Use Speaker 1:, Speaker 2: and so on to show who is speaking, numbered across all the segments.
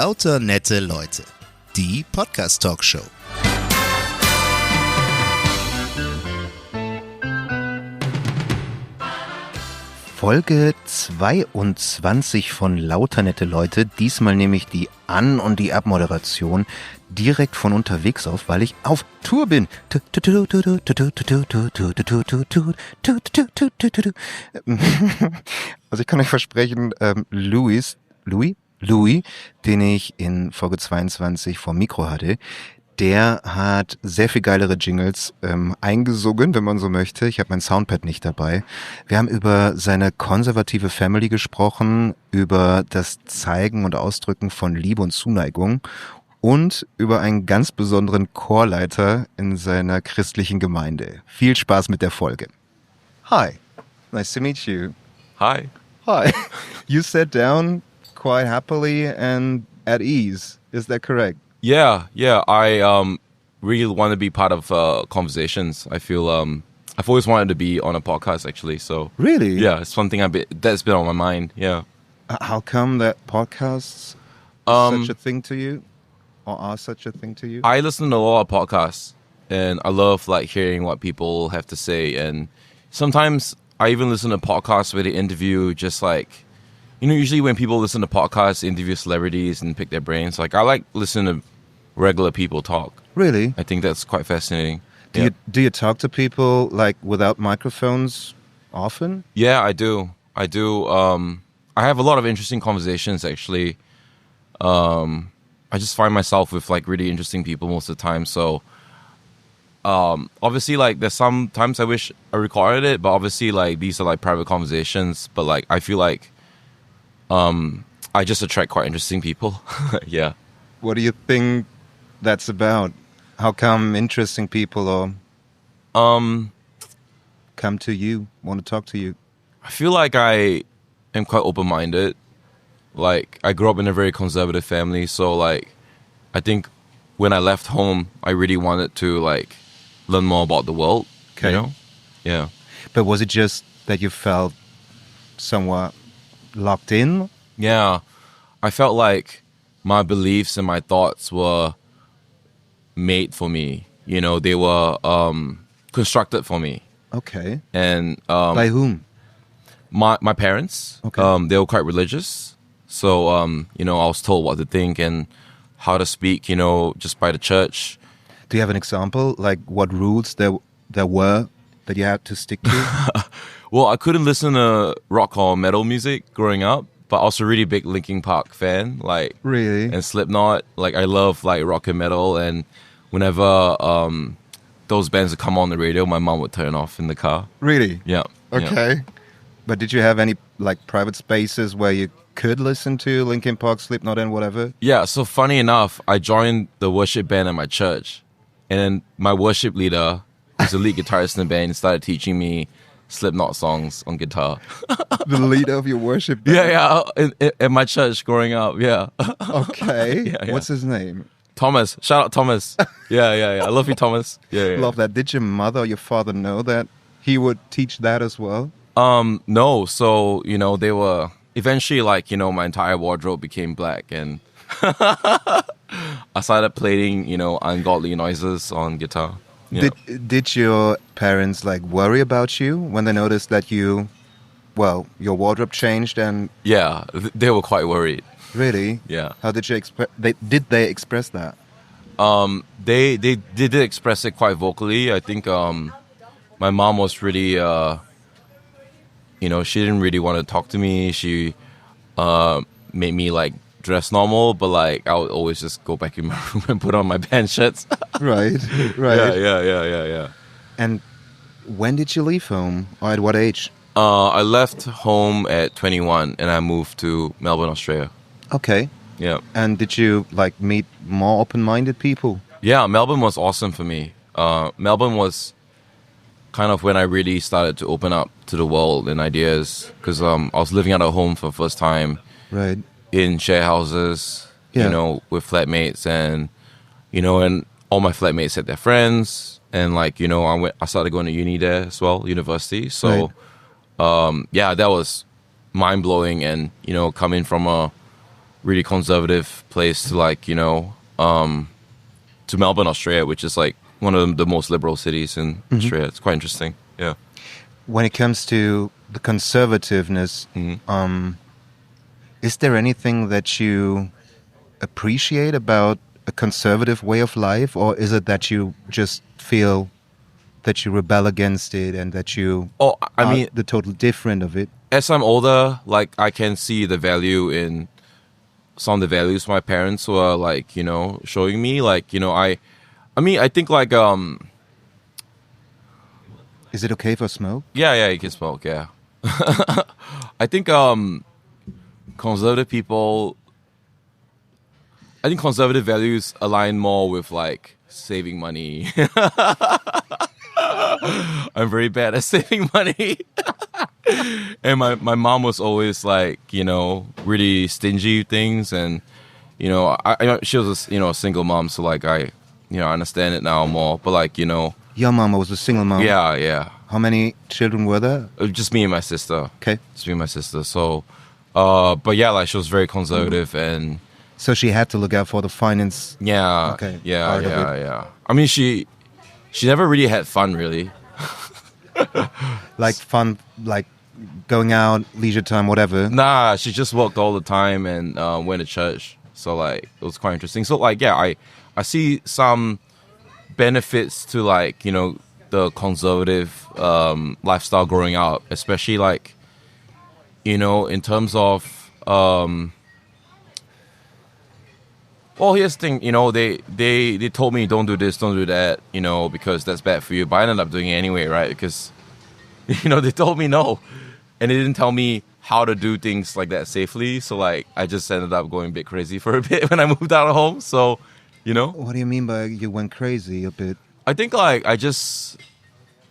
Speaker 1: Lauter nette Leute. Die Podcast-Talkshow. Folge 22 von Lauter nette Leute. Diesmal nehme ich die An- und die Abmoderation direkt von unterwegs auf, weil ich auf Tour bin. Also ich kann euch versprechen, Louis, den ich in Folge 22 vom Mikro hatte, der hat sehr viel geilere Jingles eingesungen, wenn man so möchte. Ich habe mein Soundpad nicht dabei. Wir haben über seine konservative Family gesprochen, über das Zeigen und Ausdrücken von Liebe und Zuneigung und über einen ganz besonderen Chorleiter in seiner christlichen Gemeinde. Viel Spaß mit der Folge. Hi, nice to meet you.
Speaker 2: Hi.
Speaker 1: Hi. You sat down quite happily and at ease. Is that correct?
Speaker 2: Yeah. I really want to be part of conversations. I feel I've always wanted to be on a podcast, actually. So
Speaker 1: Really?
Speaker 2: yeah, it's something that's been on my mind. Yeah.
Speaker 1: How come that podcasts such a thing to you, or are such a thing to you?
Speaker 2: I listen to a lot of podcasts, and I love like hearing what people have to say. And sometimes I even listen to podcasts where they interview just like, usually when people listen to podcasts, they interview celebrities and pick their brains. Like I like listening to regular people talk.
Speaker 1: Really?
Speaker 2: I think that's quite fascinating.
Speaker 1: Do you talk to people like without microphones often?
Speaker 2: Yeah, I do. I have a lot of interesting conversations, actually. I just find myself with like really interesting people most of the time. So obviously, like there's some times I wish I recorded it, but obviously like these are like private conversations. But like I feel like I just attract quite interesting people. Yeah.
Speaker 1: What do you think that's about? How come interesting people or come to you, want to talk to you?
Speaker 2: I feel like I am quite open-minded. Like I grew up in a very conservative family, so like I think when I left home, I really wanted to like learn more about the world.
Speaker 1: Okay.
Speaker 2: You know? Yeah.
Speaker 1: But was it just that you felt somewhat locked in?
Speaker 2: Yeah. I felt like my beliefs and my thoughts were made for me. You know, they were constructed for me.
Speaker 1: Okay.
Speaker 2: And
Speaker 1: by whom?
Speaker 2: My parents.
Speaker 1: Okay.
Speaker 2: They were quite religious. So, I was told what to think and how to speak, just by the church.
Speaker 1: Do you have an example? Like what rules there were that you had to stick to?
Speaker 2: Well, I couldn't listen to rock or metal music growing up, but I was a really big Linkin Park fan. Like,
Speaker 1: Really?
Speaker 2: and Slipknot. Like, I love like rock and metal, and whenever those bands would come on the radio, my mom would turn off in the car.
Speaker 1: Really?
Speaker 2: Yeah.
Speaker 1: Okay.
Speaker 2: Yeah.
Speaker 1: But did you have any like private spaces where you could listen to Linkin Park, Slipknot, and whatever?
Speaker 2: Yeah. So funny enough, I joined the worship band at my church, and then my worship leader, who's the lead guitarist in the band, started teaching me Slipknot songs on guitar.
Speaker 1: The leader of your worship band?
Speaker 2: Yeah. In my church growing up, yeah.
Speaker 1: Okay.
Speaker 2: Yeah.
Speaker 1: What's his name?
Speaker 2: Thomas. Shout out Thomas. Yeah. I love you, Thomas. Yeah.
Speaker 1: Love that. Did your mother or your father know that he would teach that as well?
Speaker 2: No. So, they were eventually like, my entire wardrobe became black, and I started playing, ungodly noises on guitar. Yeah.
Speaker 1: Did your parents like worry about you when they noticed that your wardrobe changed and...
Speaker 2: Yeah, they were quite worried.
Speaker 1: Really?
Speaker 2: Yeah.
Speaker 1: How did you did they express that?
Speaker 2: They did express it quite vocally. I think my mom was really she didn't really want to talk to me. She made me like dress normal, but like I would always just go back in my room and put on my band shirts.
Speaker 1: Right.
Speaker 2: Yeah.
Speaker 1: And when did you leave home, or at what age?
Speaker 2: I left home at 21 and I moved to Melbourne, Australia.
Speaker 1: Okay.
Speaker 2: Yeah.
Speaker 1: And did you like meet more open-minded people?
Speaker 2: Yeah, Melbourne was awesome for me. Melbourne was kind of when I really started to open up to the world and ideas, because I was living out of home for the first time.
Speaker 1: Right.
Speaker 2: In share houses, with flatmates, and and all my flatmates had their friends, and like I started going to uni there as well, university. So,
Speaker 1: right.
Speaker 2: That was mind blowing, and coming from a really conservative place to like, to Melbourne, Australia, which is like one of the most liberal cities in Australia. It's quite interesting. Yeah.
Speaker 1: When it comes to the conservativeness, is there anything that you appreciate about a conservative way of life, or is it that you just feel that you rebel against it and that you are the total different of it?
Speaker 2: As I'm older, like I can see the value in some of the values my parents were like, showing me. Like, I think like
Speaker 1: Is it okay for smoke?
Speaker 2: Yeah, you can smoke, yeah. I think conservative people, I think conservative values align more with like saving money. I'm very bad at saving money. And my mom was always like, really stingy with things, and she was a single mom, so like I understand it now more. But like
Speaker 1: your mom was a single mom.
Speaker 2: Yeah.
Speaker 1: How many children were there?
Speaker 2: Just me and my sister.
Speaker 1: Okay.
Speaker 2: Just me and my sister. So, but yeah, like she was very conservative, and
Speaker 1: so she had to look out for the finance.
Speaker 2: Yeah.
Speaker 1: Okay.
Speaker 2: Yeah. I mean, she never really had fun, really.
Speaker 1: Like fun, like going out, leisure time, whatever.
Speaker 2: Nah, she just worked all the time and went to church. So like it was quite interesting. So like yeah, I see some benefits to like the conservative lifestyle growing up, especially like in terms of well, here's the thing, they told me don't do this, don't do that, because that's bad for you. But I ended up doing it anyway, right? Because they told me no, and they didn't tell me how to do things like that safely. So like I just ended up going a bit crazy for a bit when I moved out of home. So
Speaker 1: what do you mean by you went crazy a bit?
Speaker 2: I think like I just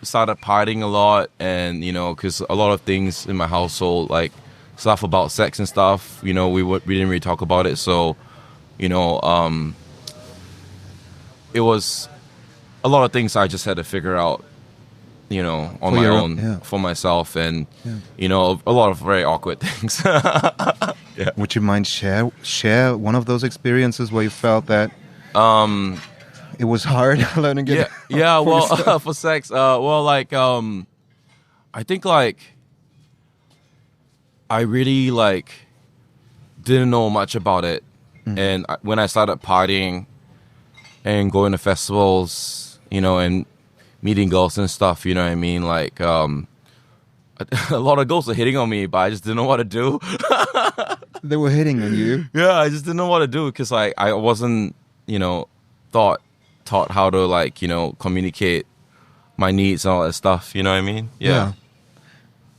Speaker 2: started partying a lot, and because a lot of things in my household, like stuff about sex and stuff, we didn't really talk about it. So it was a lot of things I just had to figure out, on my own, for myself, and a lot of very awkward things. Yeah.
Speaker 1: Would you mind share one of those experiences where you felt that it was hard learning it?
Speaker 2: Yeah. Well, for sex, like I think like I really like didn't know much about it. And when I started partying and going to festivals, and meeting girls and stuff, you know what I mean? Like, a lot of girls were hitting on me, but I just didn't know what to do.
Speaker 1: They were hitting on you?
Speaker 2: Yeah, I just didn't know what to do because, like, I wasn't, taught how to, like, communicate my needs and all that stuff, you know what I mean? Yeah.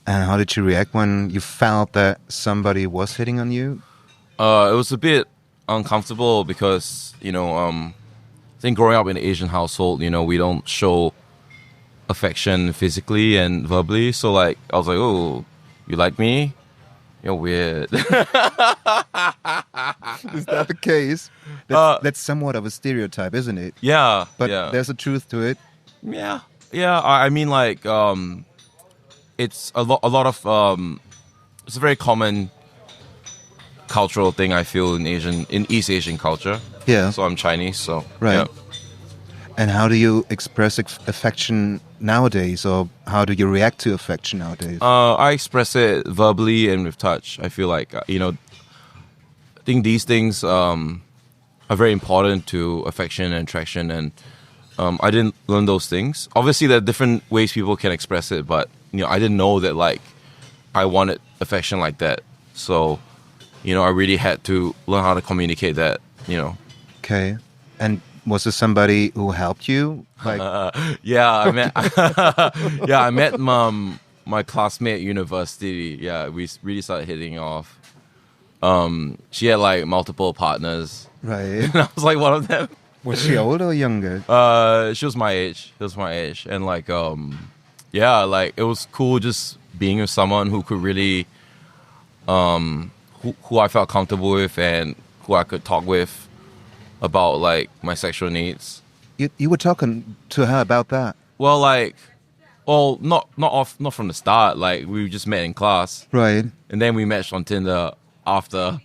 Speaker 1: And how did you react when you felt that somebody was hitting on you?
Speaker 2: It was a bit uncomfortable because, I think growing up in an Asian household, we don't show affection physically and verbally. So, like, I was like, oh, you like me? You're weird.
Speaker 1: Is that the case? That's somewhat of a stereotype, isn't it?
Speaker 2: Yeah.
Speaker 1: But there's a truth to it.
Speaker 2: Yeah. I mean, like, it's a lot of, it's a very common cultural thing I feel in East Asian culture.
Speaker 1: Yeah.
Speaker 2: So I'm Chinese, so.
Speaker 1: Right.
Speaker 2: Yeah.
Speaker 1: And how do you express affection nowadays, or how do you react to affection nowadays?
Speaker 2: I express it verbally and with touch. I feel like, I think these things are very important to affection and attraction, and I didn't learn those things. Obviously, there are different ways people can express it, but, I didn't know that, like, I wanted affection like that. So, I really had to learn how to communicate that,
Speaker 1: Okay. And was there somebody who helped you? Like,
Speaker 2: I met my classmate at university. Yeah, we really started hitting off. She had like multiple partners.
Speaker 1: Right.
Speaker 2: And I was like one of them.
Speaker 1: Was she older or younger?
Speaker 2: She was my age. And like, like it was cool just being with someone who could really, who I felt comfortable with and who I could talk with about like my sexual needs.
Speaker 1: You were talking to her about that?
Speaker 2: Well, like, not from the start. Like we just met in class,
Speaker 1: right?
Speaker 2: And then we matched on Tinder after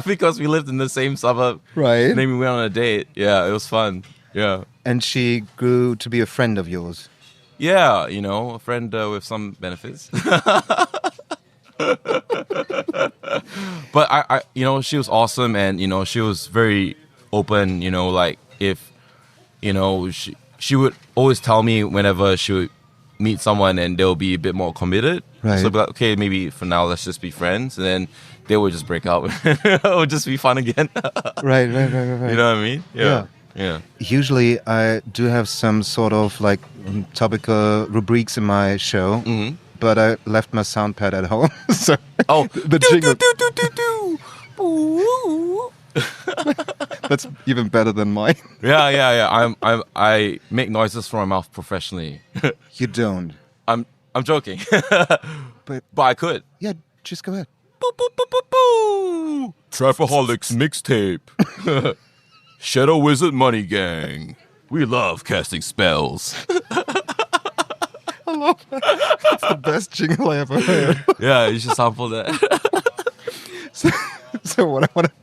Speaker 2: because we lived in the same suburb.
Speaker 1: Right.
Speaker 2: Maybe we went on a date. Yeah, it was fun. Yeah.
Speaker 1: And she grew to be a friend of yours.
Speaker 2: Yeah, you know, a friend with some benefits. But I, you know, she was awesome, and you know, she was very open. You know, like if, you know, she would always tell me whenever she would meet someone and they'll be a bit more committed.
Speaker 1: Right.
Speaker 2: So I'd be like, okay, maybe for now let's just be friends, and then they would just break up. It would just be fun again.
Speaker 1: Right.
Speaker 2: You know what I mean? Yeah.
Speaker 1: Usually I do have some sort of like topical rubriques in my show, but I left my sound pad at home. So the jingle. That's even better than mine.
Speaker 2: Yeah. I make noises from my mouth professionally.
Speaker 1: You don't.
Speaker 2: I'm joking. But I could.
Speaker 1: Yeah, just go ahead.
Speaker 2: Trapaholics mixtape. Shadow Wizard Money Gang. We love casting spells.
Speaker 1: I love that. That's the best jingle I ever heard.
Speaker 2: Yeah, you should sample that.
Speaker 1: So what I wanted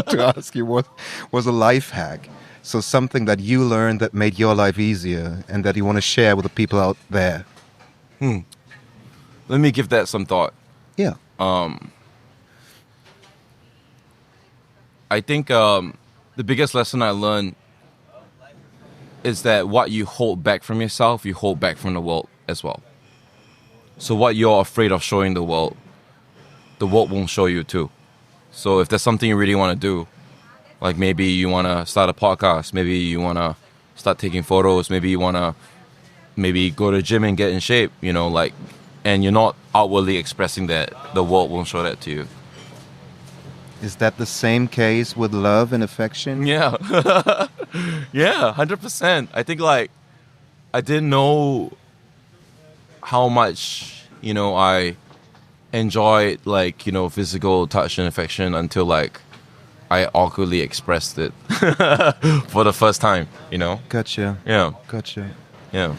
Speaker 1: to ask you was a life hack. So something that you learned that made your life easier and that you want to share with the people out there.
Speaker 2: Let me give that some thought.
Speaker 1: Yeah.
Speaker 2: I think the biggest lesson I learned is that what you hold back from yourself, you hold back from the world as well. So what you're afraid of showing the world won't show you too. So if there's something you really want to do, like maybe you want to start a podcast, maybe you want to start taking photos, maybe you want to go to the gym and get in shape, you know, like, and you're not outwardly expressing that, the world won't show that to you.
Speaker 1: Is that the same case with love and affection?
Speaker 2: Yeah. Yeah, 100%. I think, like, I didn't know how much, you know, I enjoyed, like, you know, physical touch and affection until, like, I awkwardly expressed it for the first time, you know?
Speaker 1: Gotcha.
Speaker 2: Yeah.
Speaker 1: Gotcha.
Speaker 2: Yeah.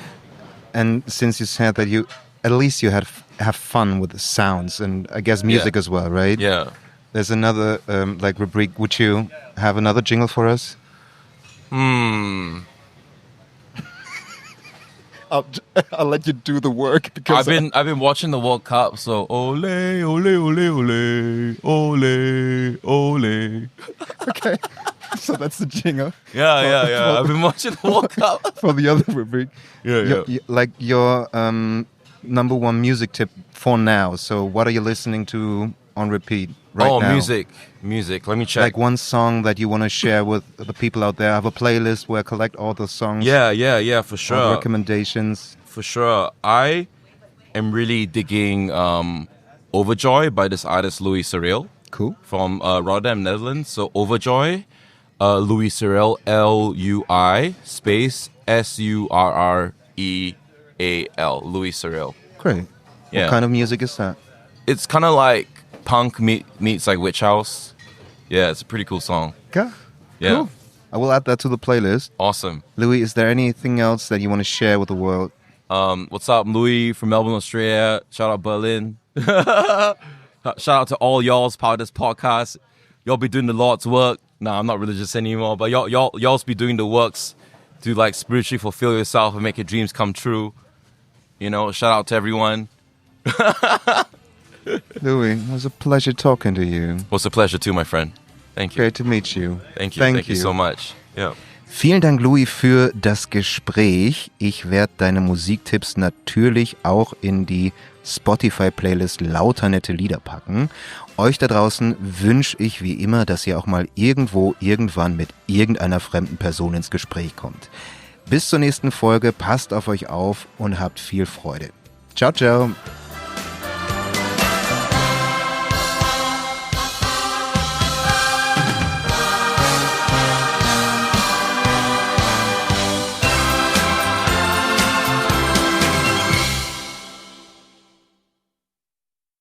Speaker 1: And since you said that you, at least you have fun with the sounds and I guess music as well, right?
Speaker 2: Yeah.
Speaker 1: There's another like rubric. Would you have another jingle for us? I'll let you do the work because
Speaker 2: I've been watching the World Cup, so ole ole ole ole ole ole.
Speaker 1: Okay, so that's the jingle.
Speaker 2: Yeah. I've been watching the World Cup
Speaker 1: for the other rubric.
Speaker 2: Yeah.
Speaker 1: Like your number one music tip for now. So what are you listening to on repeat right now?
Speaker 2: Music. Let me check.
Speaker 1: Like one song that you want to share with the people out there. I have a playlist where I collect all the songs.
Speaker 2: Yeah, for sure.
Speaker 1: All the recommendations.
Speaker 2: For sure. I am really digging Overjoy by this artist Louis Cyril.
Speaker 1: Cool.
Speaker 2: From Rotterdam, Netherlands. So Overjoy, Louis Cyril, Lui space Surreal, Louis Cyril.
Speaker 1: Great.
Speaker 2: Yeah.
Speaker 1: What kind of music is that?
Speaker 2: It's kind of like punk meets like Witch House. Yeah, it's a pretty cool song.
Speaker 1: Okay.
Speaker 2: Yeah.
Speaker 1: Cool. I will add that to the playlist.
Speaker 2: Awesome.
Speaker 1: Louis, is there anything else that you want to share with the world?
Speaker 2: What's up, Louis from Melbourne, Australia? Shout out Berlin. Shout out to all y'all's part of this podcast. Y'all be doing the Lord's work. Nah, I'm not religious anymore, but y'all's be doing the works to like spiritually fulfill yourself and make your dreams come true. You know, shout out to everyone.
Speaker 1: Louis, it was a pleasure talking to you.
Speaker 2: It's a pleasure too, my friend. Thank you.
Speaker 1: Great to meet you.
Speaker 2: Thank you so much. Yeah.
Speaker 1: Vielen Dank, Louis, für das Gespräch. Ich werde deine Musiktipps natürlich auch in die Spotify-Playlist Lauter nette Lieder packen. Euch da draußen wünsche ich wie immer, dass ihr auch mal irgendwann mit irgendeiner fremden Person ins Gespräch kommt. Bis zur nächsten Folge, passt auf euch auf und habt viel Freude. Ciao, ciao.